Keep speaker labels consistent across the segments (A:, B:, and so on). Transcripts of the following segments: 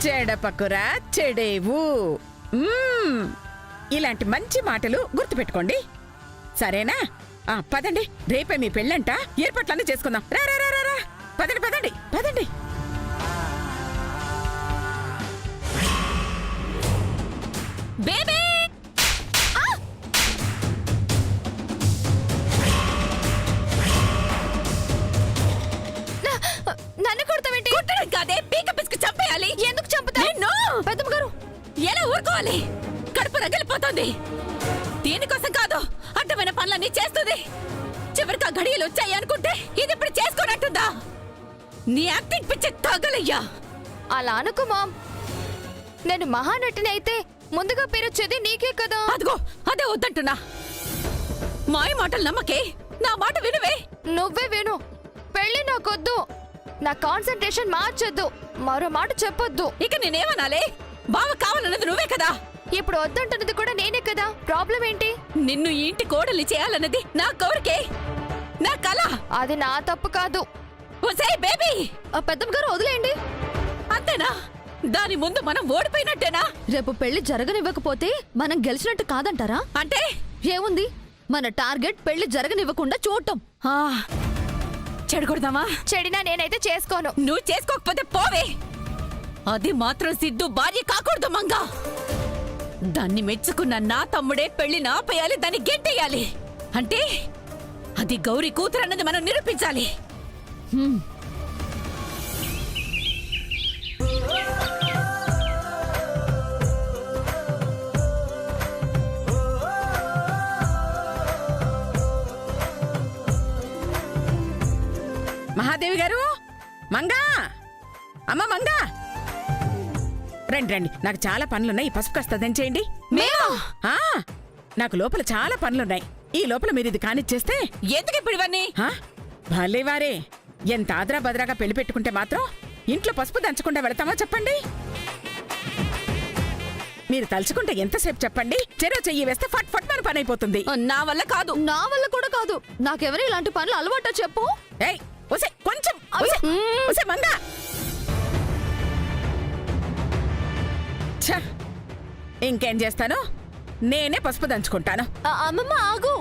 A: చెడపకురా చెడేవు. ఇలాంటి మంచి మాటలు గుర్తుపెట్టుకోండి, సరేనా? పదండి, రేపే మీ పెళ్ళంట, ఏర్పాట్లన్నీ చేసుకుందాం. రా రా రా రా, పదండి పదండి పదండి.
B: బేబీ నన్ను కొడతావేంటి? కొట్టడం కాదే, పీక పిసికి చంపేయాలి. ఎందుకు చంపుతా? పెద్దమ్మ గారు ఎలా ఊరుకోవాలి? కడుపు రగిలిపోతుంది. దీనికోసం కాదు, అడ్డమైన పనులన్నీ చేస్తుంది. చివరికి ఆ గడియలు వచ్చాయి అనుకుంటే ఇది ఇప్పుడు చేసుకోనట్టుందా? నీ యాక్టింగ్ పిచ్చి తగలయ్యా. అలా అనుకో మామ్, నేను మహానటిని అయితే ముందుగా పేరొచ్చేది నీకే కదా. అదిగో అదే వద్దంటున్నా. మాయ మాటలు నమ్మకే, నా మాట వినువే. నువ్వే విను. పెళ్లి నాకొద్దు, నా కాన్సంట్రేషన్ మార్చొద్దు, మరో మాట చెప్పొద్దు. ఇక నేనేమనాలే? బావ కావాలన్నది నువ్వే కదా. ఇప్పుడు వద్దంటున్నది కూడా నేనే కదా. ప్రాబ్లం ఏంటి? నిన్ను ఈ ఇంటి కోడలి చేయాలన్నది నా కోరికే, నా కల. అది నా తప్పు కాదు. బేబీ, పెద్దమ్మ గారు వదిలేయండి. అంతేనా? దాని ముందు మనం ఓడిపోయినట్టేనా? రేపు పెళ్లి జరగనివ్వకపోతే మనం గెలిచినట్టు కాదంటారా? అంటే ఏముంది, మన టార్గెట్ పెళ్లి జరగనివ్వకుండా చూడటం. చెడగొడదామా? చెడినా నేనైతే చేసుకోను. నువ్వు చేసుకోకపోతే పోవే. అది మాత్రం సిద్ధు భార్య కాకూడదు మంగా. దాన్ని మెచ్చుకున్న నా తమ్ముడే పెళ్లిని ఆపేయాలి, దాన్ని గెంటేయాలి. అంటే అది గౌరీ కూతురు అన్నది మనం నిరూపించాలి.
A: మహాదేవి గారు, మంగా, అమ్మ మంగా, రండి రండి, నాకు చాలా పనులున్నాయి. పసుపు కాస్త దంచేయండి. నాకు లోపల చాలా పనులున్నాయి. ఈ లోపల మీరు ఇది కానిచ్చేస్తే.
B: ఎందుకు ఇప్పుడు ఇవన్నీ?
A: భలేవారే, ఎంత ఆద్రా బద్రాగా పెళ్లి పెట్టుకుంటే మాత్రం ఇంట్లో పసుపు దంచకుండా వెళతామో చెప్పండి. మీరు తలుచుకుంటే ఎంతసేపు చెప్పండి, చెరో చెయ్యి వేస్తే ఫట్ ఫట్ మన పని అయిపోతుంది.
B: నా వల్ల కాదు. నా వల్ల కూడా కాదు. నాకెవరు ఇలాంటి పనులు అలవాటో చెప్పు.
A: ఏయ్ ఒసే, కొంచెం ఒసే మంగా. ఇంకేం చేస్తాను, నేనే పసుపు దంచుకుంటాను.
B: అమ్మమ్మ ఆగు.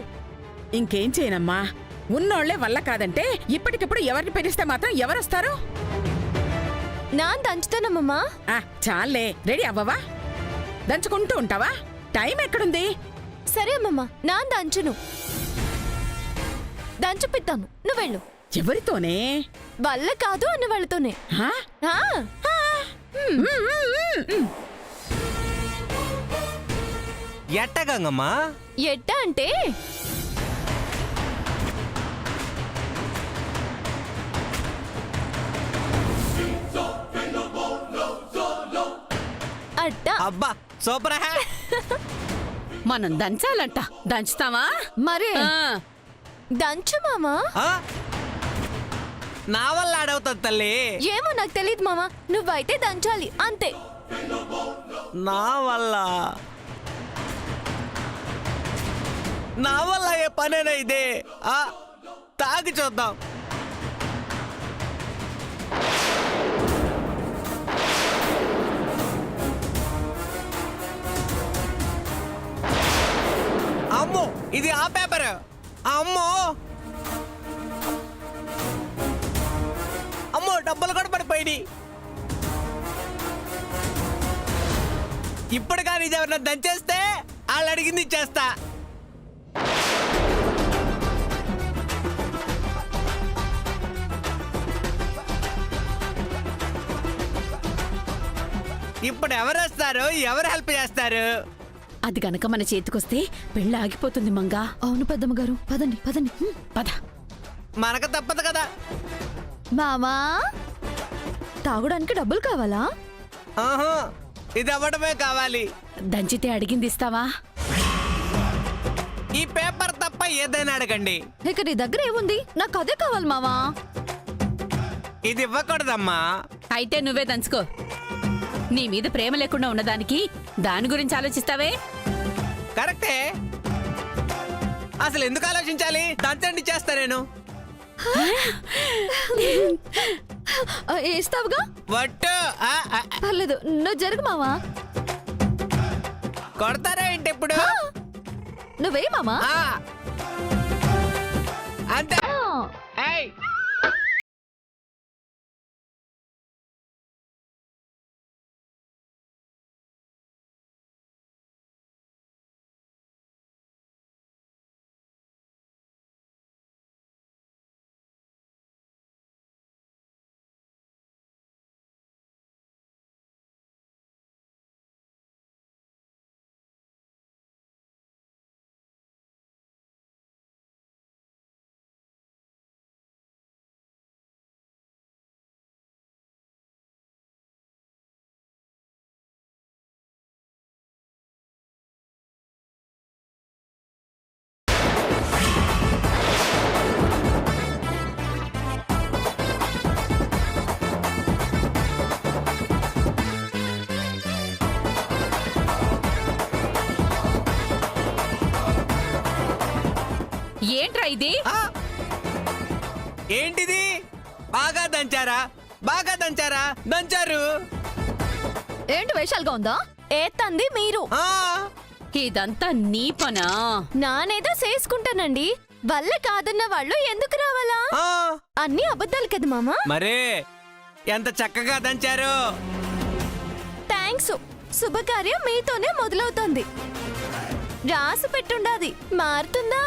A: ఇంకేం చేయనమ్మా, ఉన్నోళ్లే వల్ల కాదంటే ఇప్పటికిప్పుడు ఎవరిని పిలిస్తే మాత్రం ఎవరొస్తారు?
B: నాన్ దంచుతానమ్మమ్మా.
A: చాలే, రెడీ అవ్వవా? దంచుకుంటూ ఉంటావా? టైం ఎక్కడుంది?
B: సరే అమ్మమ్మ, నాన్ దంచును. దంచుపిస్తాను, నువ్వెళ్ళు.
A: ఎవరితోనే?
B: వల్ల కాదు అన్న వాళ్ళతోనే.
C: ఎట్ట గంగమ్మా?
B: ఎట్ట అంటే అట్ట.
C: అబ్బా సూపర్.
B: మనం దంచాలంట. దంచుతావా? మరే దంచు మామా.
C: నా వల్ల ఆడవుతుంది తల్లి.
B: ఏమో నాకు తెలియదు మామా, నువ్వైతే దంచాలి అంతే.
C: నా వల్ల ఏ పనేనా ఇదే? తాగి చూద్దాం. అమ్మో, ఇది ఆ పేపర్. అమ్మో అమ్మో, డబ్బులు కూడా పడిపోయి. ఇప్పుడు కానీ ఇది ఎవరన్నా దంచేస్తే వాళ్ళు అడిగింది ఇచ్చేస్తా. ఇప్పుడు ఎవరు వస్తారు, ఎవరు హెల్ప్ చేస్తారు?
B: అది గనక మన చేతికొస్తే పెళ్ళి ఆగిపోతుంది మంగా. అవును పెద్దమ్మ గారు, పదండి పదండి. పద.
C: మనకు తప్పదు కదా.
B: మామా, తాగడానికి డబ్బులు కావాలా?
C: ఇది అవ్వడమే కావాలి.
B: దంచితే అడిగింది ఇస్తావా?
C: ఈ పేపర్ తప్ప ఏదైనా అడగండి.
B: ఇక నీ దగ్గర ఏముంది? నాకు అదే కావాలి మావా.
C: ఇది ఇవ్వకూడదమ్మా.
B: అయితే నువ్వే దంచుకో. నీ మీద ప్రేమ లేకుండా ఉన్నదానికి దాని గురించి ఆలోచిస్తావే?
C: కరెక్టే. అసలు ఎందుకు ఆలోచించాలి? దంచండి, చేస్తా నేను.
B: ఇస్తావుగా?
C: వట్టు
B: పర్లేదు, నువ్వు జరుగు మావా.
C: కొడతారా ఏంటి ఇప్పుడు?
B: నువ్వే మామా.
C: అంతే. ఏయ్.
B: ఏంట్రా ఇది?
C: ఏంటిది? బాగా దంచారా? బాగా దంచారా? దంచారు.
B: ఏంటి వేషాలుగా ఉందా? ఏతంది మీరు. ఇదంతా నీ పనా? నానేదో చేసుకుంటానండి. వల్ల కాదన్న వాళ్ళు ఎందుకు రావాలా? అన్ని అబద్ధాలు కదా మామా.
C: మరే ఎంత చక్కగా దంచారు.
B: థ్యాంక్స్. శుభకార్యం మీతోనే మొదలవుతుంది. రాసి పెట్టుండాది. మారుతుందా?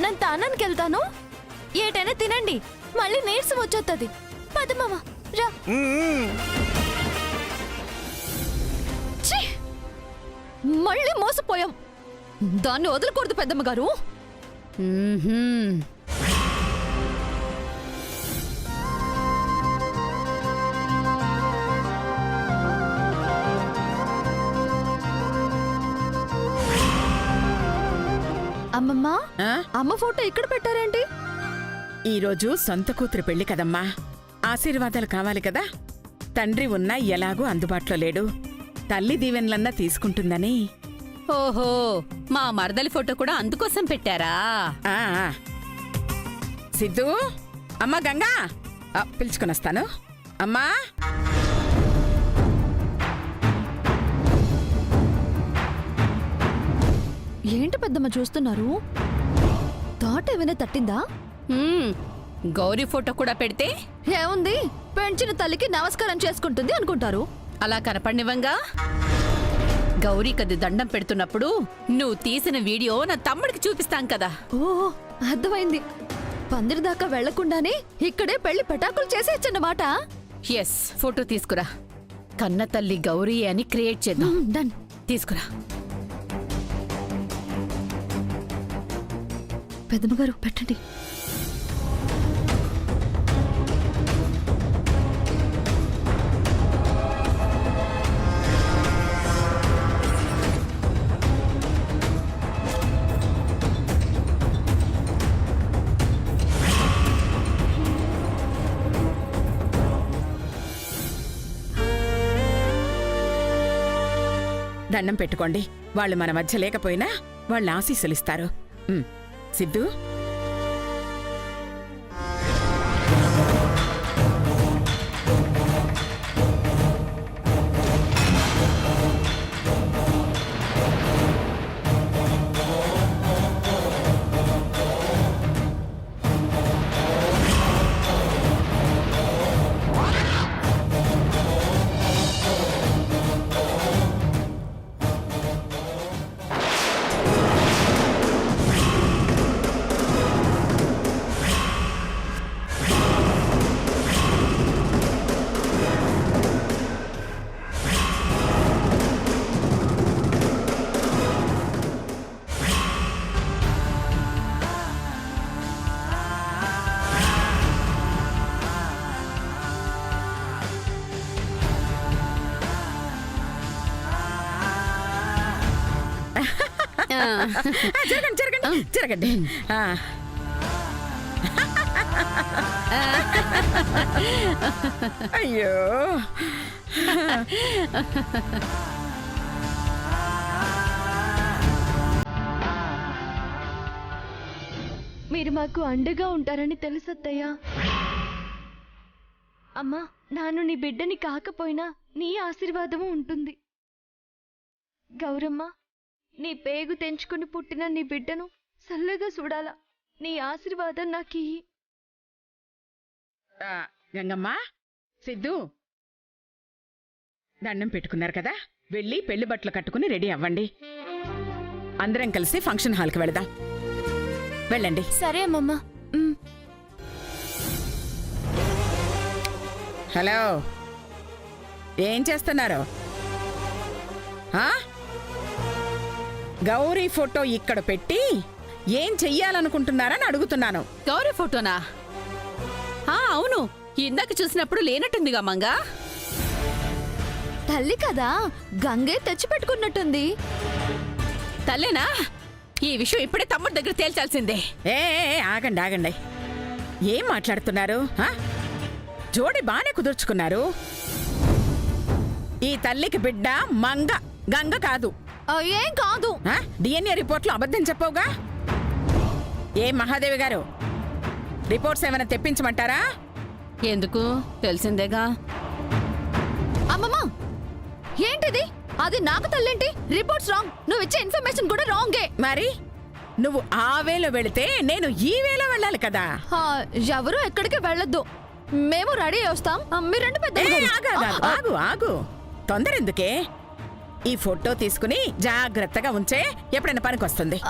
B: నేను తానానికి వెళ్తాను. ఏటైనా తినండి, మళ్ళీ నీరసం వచ్చేస్తుంది. పద మామ, రా. ఛీ! మళ్ళీ మోసపోయాం. దాన్ని వదలకూడదు పెద్దమ్మ గారు. అమ్మమ్మా, అమ్మ ఫోటో ఇక్కడ పెట్టారేంటి?
A: ఈరోజు సొంత కూతురు పెళ్లి కదమ్మా, ఆశీర్వాదాలు కావాలి కదా. తండ్రి ఉన్నా ఎలాగూ అందుబాటులో లేడు, తల్లి దీవెనలన్నా తీసుకుంటుందని.
B: ఓహో, మా మరదలి ఫోటో కూడా అందుకోసం పెట్టారా?
A: ఆ సిద్ధు, అమ్మా గంగా, పిలుచుకొని వస్తాను. అమ్మా,
B: ఏంటి పెద్దమ్మ చూస్తున్నారు? తోట ఏమైనా తట్టిందా? గౌరీ ఫోటో కూడా పెడితే ఏముంది, పెంచిన తల్లికి నమస్కారం చేసుకుంటుంది అనుకుంటారు. అలా కనపడినివ్వంగా. గౌరీ కది దండం పెడుతున్నప్పుడు నువ్వు తీసిన వీడియో నా తమ్ముడికి చూపిస్తాం కదా. ఓ, అర్థమైంది. పందిరి దాకా వెళ్లకుండానే ఇక్కడే పెళ్లి పెటాకులు చేసేచ్చన్నమాట. ఎస్, ఫోటో తీసుకురా. కన్న తల్లి గౌరీ అని క్రియేట్ చేద్దాం. డన్, తీసుకురా. పెద్దమ్మ గారు పెట్టండి.
A: దండం పెట్టుకోండి. వాళ్ళు మన మధ్య లేకపోయినా వాళ్ళు ఆశీస్సులిస్తారు. సిద్ధు, జరగండి జరగండి జరగండి. అయ్యో,
D: మీరు మాకు అండగా ఉంటారని తెలుసత్తయ్యా. అమ్మా, నాను నీ బిడ్డని కాకపోయినా నీ ఆశీర్వాదము ఉంటుంది. గౌరమ్మ, నీ పేగు తెంచుకుని పుట్టిన నీ బిడ్డను చల్లగా చూడాలా. నీ ఆశీర్వాదం నాకియ్యి.
A: గంగమ్మ, సిద్ధు, దండం పెట్టుకున్నారు కదా, వెళ్ళి పెళ్లి బట్టలు కట్టుకుని రెడీ అవ్వండి. అందరం కలిసి ఫంక్షన్ హాల్కి వెళదాం. వెళ్ళండి.
D: సరే అమ్మమ్మ.
A: హలో, ఏం చేస్తున్నారు? ఆ? గౌరీ ఫోటో ఇక్కడ పెట్టి ఏం చెయ్యాలనుకుంటున్నారని అడుగుతున్నాను.
B: గౌరీ ఫోటోనా? అవును, ఇందాక చూసినప్పుడు లేనట్టుందిగా మంగా.
D: తల్లి కదా, గంగే తెచ్చిపెట్టుకున్నట్టుంది.
B: తల్లేనా? ఈ విషయం ఇప్పుడే తమ్ముడి దగ్గర తేల్చాల్సిందే.
A: ఆగండి ఆగండి, ఏం మాట్లాడుతున్నారు? జోడి బానే కుదుర్చుకున్నారు. ఈ తల్లికి బిడ్డ మంగ, గంగ కాదు.
D: ఏం కాదు.
A: డిఎన్ఏ రిపోర్ట్లో అబద్ధం చెప్పవుగా? ఏ మహాదేవి గారు, రిపోర్ట్స్ ఏమైనా తెప్పించమంటారా?
B: ఎందుకు, తెలిసిందేగా.
D: అమ్మమ్మ, ఏంటిది? అది నాకు తల్లేంటి? Reports wrong. నువ్వు ఇచ్చే ఇన్ఫర్మేషన్ కూడా రాంగే.
A: మరి నువ్వు ఆ వేలో వెళితే నేను ఈ వేలో వెళ్ళాలి కదా.
D: ఎవరు ఎక్కడికి వెళ్ళొద్దు, మేము రెడీ వస్తాం. మీరు రెండు పెద్ద
A: ఆగు ఆగు, తొందర ఎందుకే? ఈ ఫోటో తీసుకుని జాగ్రత్తగా ఉంచే, ఎప్పుడైనా పనికొస్తుంది.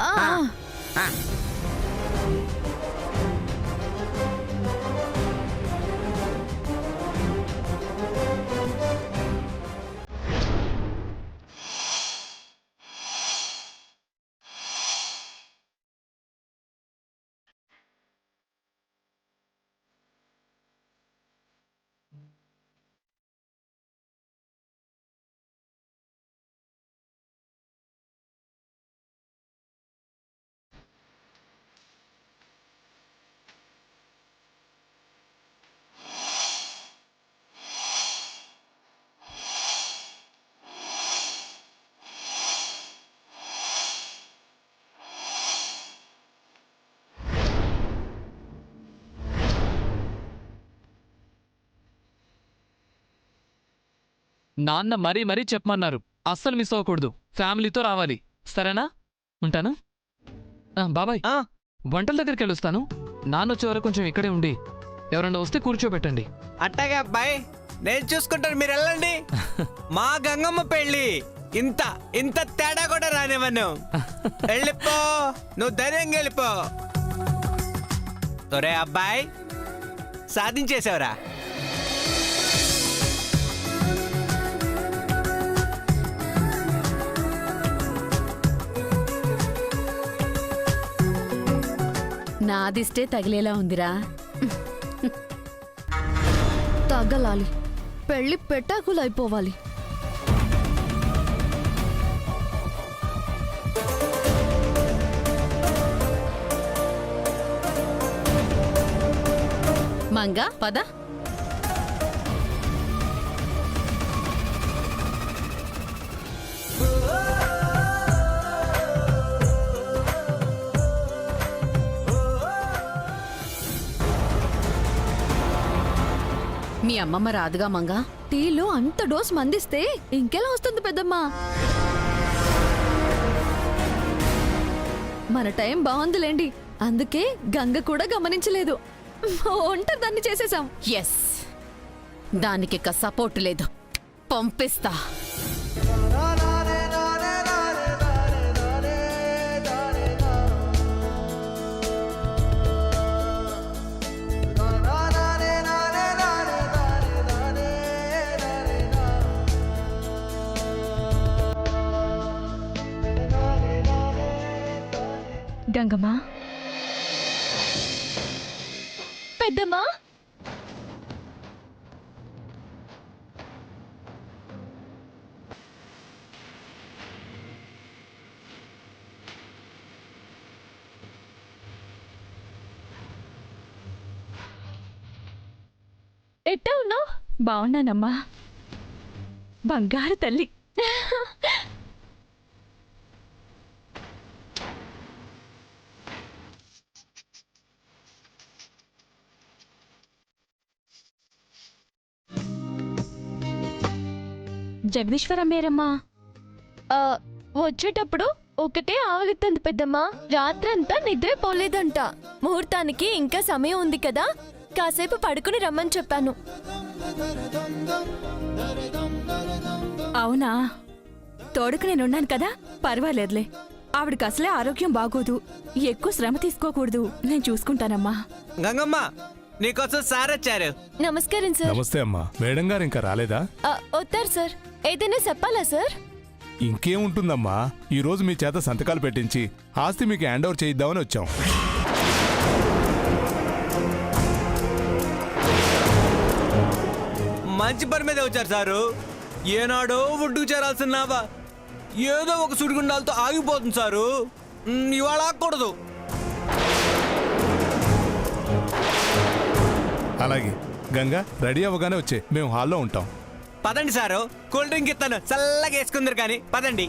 E: నాన్న మరీ మరీ చెప్పమన్నారు, అస్సలు మిస్ అవ్వకూడదు. ఫ్యామిలీతో రావాలి, సరేనా? ఉంటాను. బాబాయ్, వంటల దగ్గరికి వెళ్ళొస్తాను. నాన్న వచ్చే వరకు కొంచెం ఇక్కడే ఉండి ఎవరన్నా వస్తే కూర్చోబెట్టండి.
C: అట్టాగే అబ్బాయి, నేను చూసుకుంటాను, మీరు వెళ్ళండి. మా గంగమ్మ పెళ్ళి ఇంత ఇంత తేడా కూడా రానివ్వను. వెళ్ళిపో, నువ్వు ధైర్యంగా వెళ్ళిపో. ఒరే అబ్బాయి, సాధించేసావురా.
B: నాదిష్టే తగిలేలా ఉందిరా.
D: తగలాలి, పెళ్లి పెటాకులైపోవాలి.
B: మంగా పద. మీ అమ్మమ్మ రాదుగా మంగా.
D: టీలో అంత డోస్ మందిస్తే ఇంకెలా వస్తుంది పెద్దమ్మా? మన టైం బాగుందిలేండి, అందుకే గంగ కూడా గమనించలేదు. ఒంటరి చేసేసాం.
B: ఎస్, దానికి సపోర్ట్ లేదు. పంపిస్తా.
D: గంగమ్మా, పెద్దమ్మా, ఎట్టా ఉన్నావు? బాగున్నానమ్మా, బంగారు తల్లి.
B: జగదీశ్వరమ్మేరమ్మా
D: ఆ, వచ్చేటప్పుడు ఒకటే ఆగుతుంది పెద్దమ్మ. రాత్రంతా నిద్రపోలేదంట. ముహూర్తానికి ఇంకా సమయం ఉంది కదా, కాసేపు పడుకుని రమ్మని చెప్పాను.
B: అవునా? తోడుకు నేనున్నాను కదా, పర్వాలేదులే. ఆవిడకి అసలే ఆరోగ్యం బాగోదు, ఎక్కువ శ్రమ తీసుకోకూడదు. నేను చూసుకుంటానమ్మా.
C: గంగమ్మ నీకోసం సార్ వచ్చారు.
D: నమస్కారం సార్.
F: నమస్తే అమ్మా. మేడం గారు ఇంకా రాలేదా?
D: వస్తారు సార్. ఏదైనా చెప్పాలా సార్?
F: ఇంకేముంటుందమ్మా, ఈ రోజు మీ చేత సంతకాలు పెట్టించి ఆస్తి మీకు హ్యాండ్ ఓవర్ చేయిద్దామని వచ్చాం.
C: మంచి పని మీద వచ్చారు సారు. ఏనాడో ఒడ్డుకు చేరాల్సినావా ఏదో ఒక సుడిగుండాలతో ఆగిపోతుంది సారు. ఇవాళ ఆగకూడదు.
F: అలాగే గంగా, రెడీ అవ్వగానే వచ్చే, మేము హాల్లో ఉంటాం.
C: పదండి సారు, కూల్ డ్రింక్ ఇస్తాను, చల్లగా వేసుకుందరు కానీ పదండి.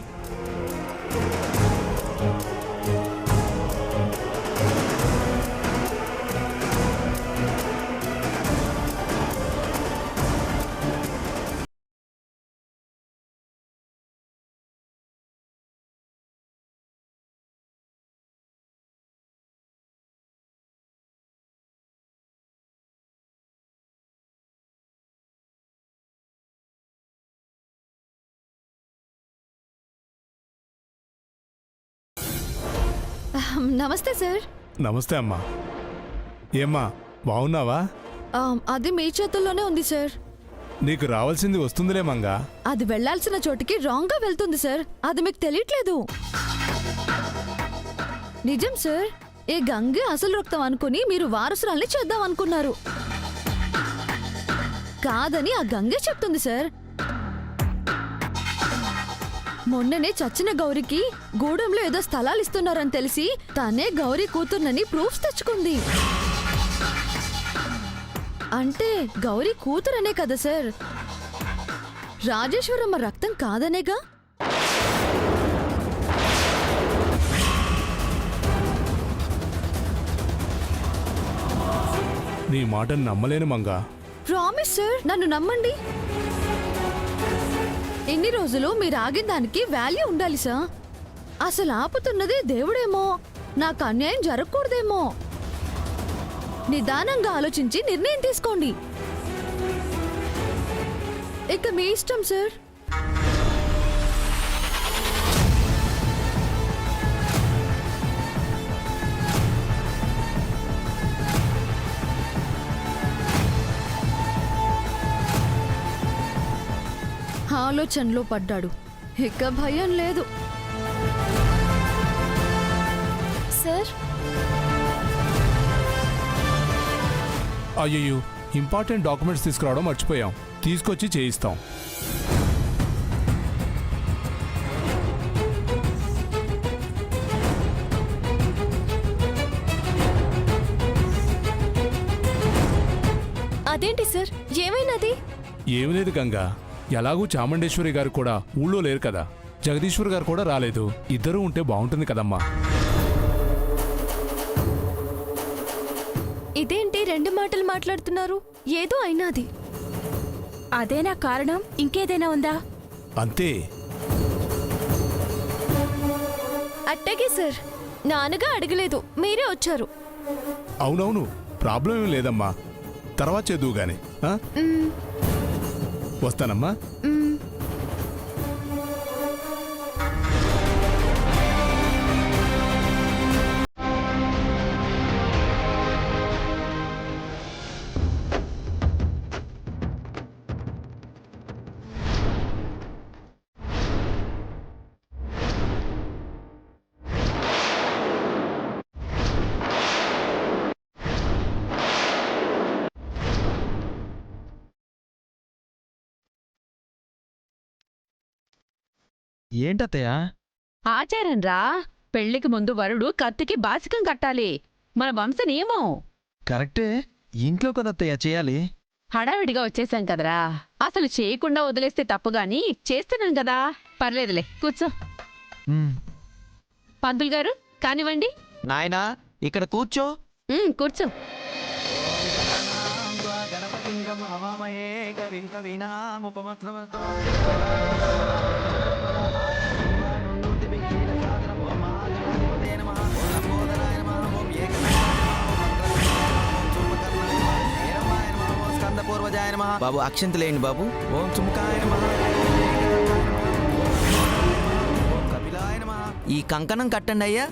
D: నమస్తే సార్.
F: నమస్తే అమ్మా. ఏమ్మా బాగున్నావా?
D: అది మీ చేతుల్లోనే ఉంది సార్.
F: నీకు రావాల్సింది వస్తుందిలే మంగా.
D: అది వెళ్లాల్సిన చోటికి రాంగ్ గా వెళ్తుంది సార్. అది మీకు తెలియట్లేదు. నిజం సార్. ఏ గంగే అసలు రక్తం అనుకుని మీరు వారసురాల్ని చేద్దాం అనుకున్నారు. కాదని ఆ గంగే చెప్తుంది సార్. మొన్ననే చచ్చిన గౌరికి గూడెంలో ఏదో స్థలాలు ఇస్తున్నారని తెలిసి తనే గౌరీ కూతుర్నని ప్రూఫ్స్ తెచ్చుకుంది. అంటే గౌరీ కూతురనే కదా సార్. రాజేశ్వరమ్మ రక్తం కాదనేగా.
F: నీ మాటను నమ్మలేను మంగా.
D: ప్రామిస్ సార్, నన్ను నమ్మండి. ఎన్ని రోజులు మీరు ఆగిన దానికి వాల్యూ ఉండాలి సార్. అసలు ఆపుతున్నదే దేవుడేమో, నాకు అన్యాయం జరగకూడదేమో. నిదానంగా ఆలోచించి నిర్ణయం తీసుకోండి. ఇక మీ ఇష్టం సార్. ఆలోచనలో పడ్డాడు, ఇక భయం లేదు సార్.
F: అయ్యయ్యో, ఇంపార్టెంట్ డాక్యుమెంట్స్ తీసుకురావడం మర్చిపోయాం. తీసుకొచ్చి చేయిస్తాం.
D: అదేంటి సార్, ఏమైనది?
F: ఏమి లేదు గంగా, ఎలాగూ చాముండేశ్వరి గారు కూడా ఊళ్ళో లేరు కదా, జగదీశ్వర్ గారు కూడా రాలేదు. ఇద్దరూ ఉంటే బాగుంటుంది కదమ్మా.
D: ఇదేంటి రెండు మాటలు మాట్లాడుతున్నారు? ఏదో అయినాది.
B: అదేనా కారణం? ఇంకేదైనా ఉందా?
F: అంతే.
D: అట్టగే సార్. నాన్నగా అడగలేదు, మీరే వచ్చారు.
F: అవునవును, ప్రాబ్లం ఏం లేదమ్మా, తర్వాత చదువు గాని. వస్తానమ్మా.
G: ఏంటత్తయ్య?
B: ఆచారం రా. పెళ్లికి ముందు వరుడు కత్తికి బాసికం కట్టాలి, మన వంశ నియమం.
G: కరెక్టే, ఇంట్లో కదత్తయ్య చేయాలి.
B: హడావిడిగా వచ్చేసాం కదరా, అసలు చేయకుండా వదిలేస్తే తప్పుగాని చేస్తున్నాం కదా. పర్లేదులే, కూర్చో. పంతులు గారు కానివ్వండి.
G: నాయనా ఇక్కడ కూర్చో.
B: కూర్చో.
G: గణపతింగం హవామహే కవిం కవీనాముపమస్రవస్తు.
C: బాబు అక్షంతలేండి బాబు. ఓం చుమకాయ నమః. ఓం కపిలాయ నమః. ఈ కంకణం కట్టండి అయ్యా.